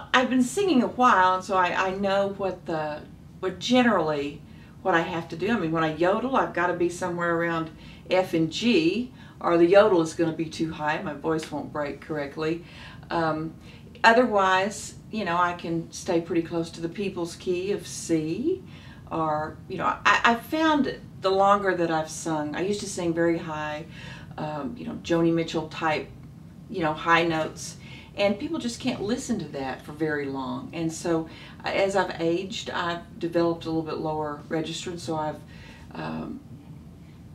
Well, I've been singing a while, and so I know generally what I have to do. I mean, when I yodel, I've got to be somewhere around F and G, or the yodel is going to be too high. My voice won't break correctly. Otherwise, you know, I can stay pretty close to the people's key of C, or, you know, I found the longer that I've sung, I used to sing very high, you know, Joni Mitchell type, you know, high notes, and people just can't listen to that for very long. And so as I've aged, I've developed a little bit lower register, and so I've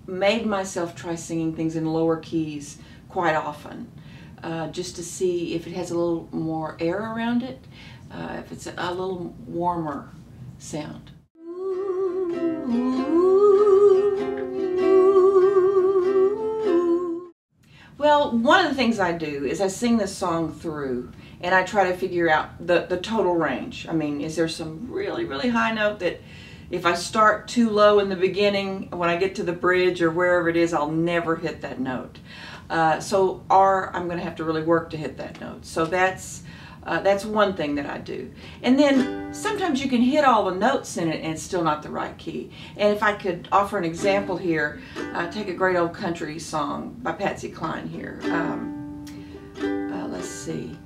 made myself try singing things in lower keys quite often, just to see if it has a little more air around it, if it's a little warmer sound. Well, one of the things I do is I sing this song through, and I try to figure out the total range. I mean, is there some really, really high note that if I start too low in the beginning, when I get to the bridge or wherever it is, I'll never hit that note. Or I'm going to have to really work to hit that note. So that's one thing that I do. And then sometimes you can hit all the notes in it and it's still not the right key. And if I could offer an example here, take a great old country song by Patsy Cline here. Let's see.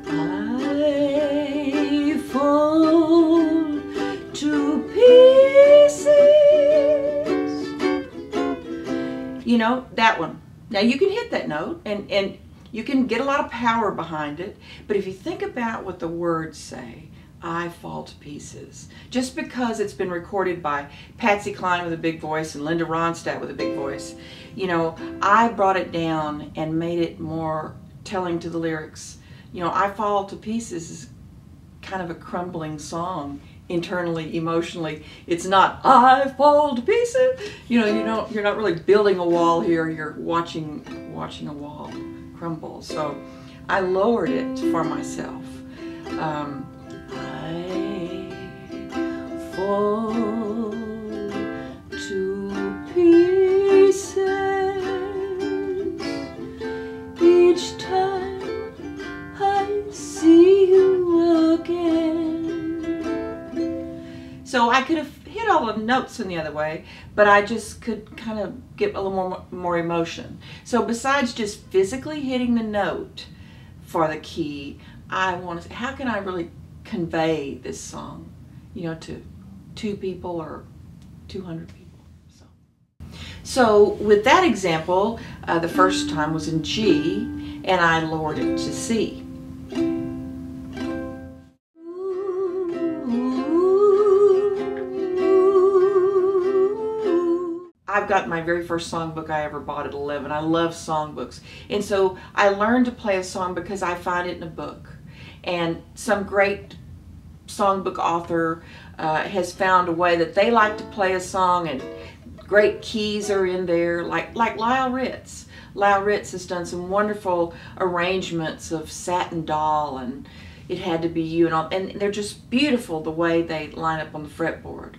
I fall to pieces. You know, that one. Now you can hit that note and you can get a lot of power behind it, but if you think about what the words say, I fall to pieces. Just because it's been recorded by Patsy Cline with a big voice and Linda Ronstadt with a big voice, you know, I brought it down and made it more telling to the lyrics. You know, I fall to pieces is kind of a crumbling song internally, emotionally. It's not I fall to pieces. You know, you're not really building a wall here. You're watching a wall crumble. So I lowered it for myself. I fall to pieces each time I see you again. So I could have hit all the notes in the other way, but I just could kind of get a little more emotion. So besides just physically hitting the note for the key, I want to say, how can I really convey this song, you know, to 2 people or 200 people? So with that example, the first time was in G, and I lowered it to C. I've got my very first songbook I ever bought at 11. I love songbooks. And so I learned to play a song because I find it in a book. And some great songbook author has found a way that they like to play a song, and great keys are in there, like Lyle Ritz. Lyle Ritz has done some wonderful arrangements of Satin Doll and It Had to Be You and all, and they're just beautiful the way they line up on the fretboard.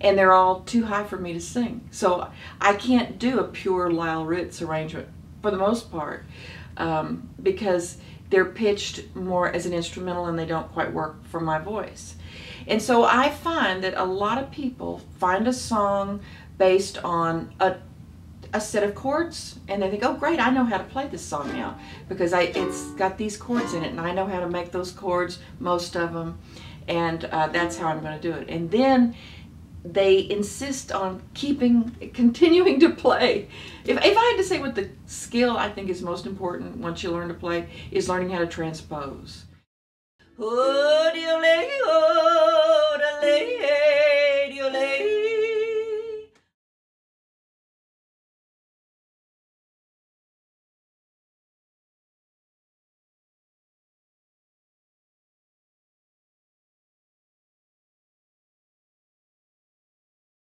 And they're all too high for me to sing. So I can't do a pure Lyle Ritz arrangement for the most part, because they're pitched more as an instrumental and they don't quite work for my voice. And so I find that a lot of people find a song based on a set of chords, and they think, oh great, I know how to play this song now because it's got these chords in it and I know how to make those chords, most of them, and that's how I'm going to do it. And then they insist on continuing to play. If I had to say what the skill I think is most important once you learn to play, is learning how to transpose. Oh,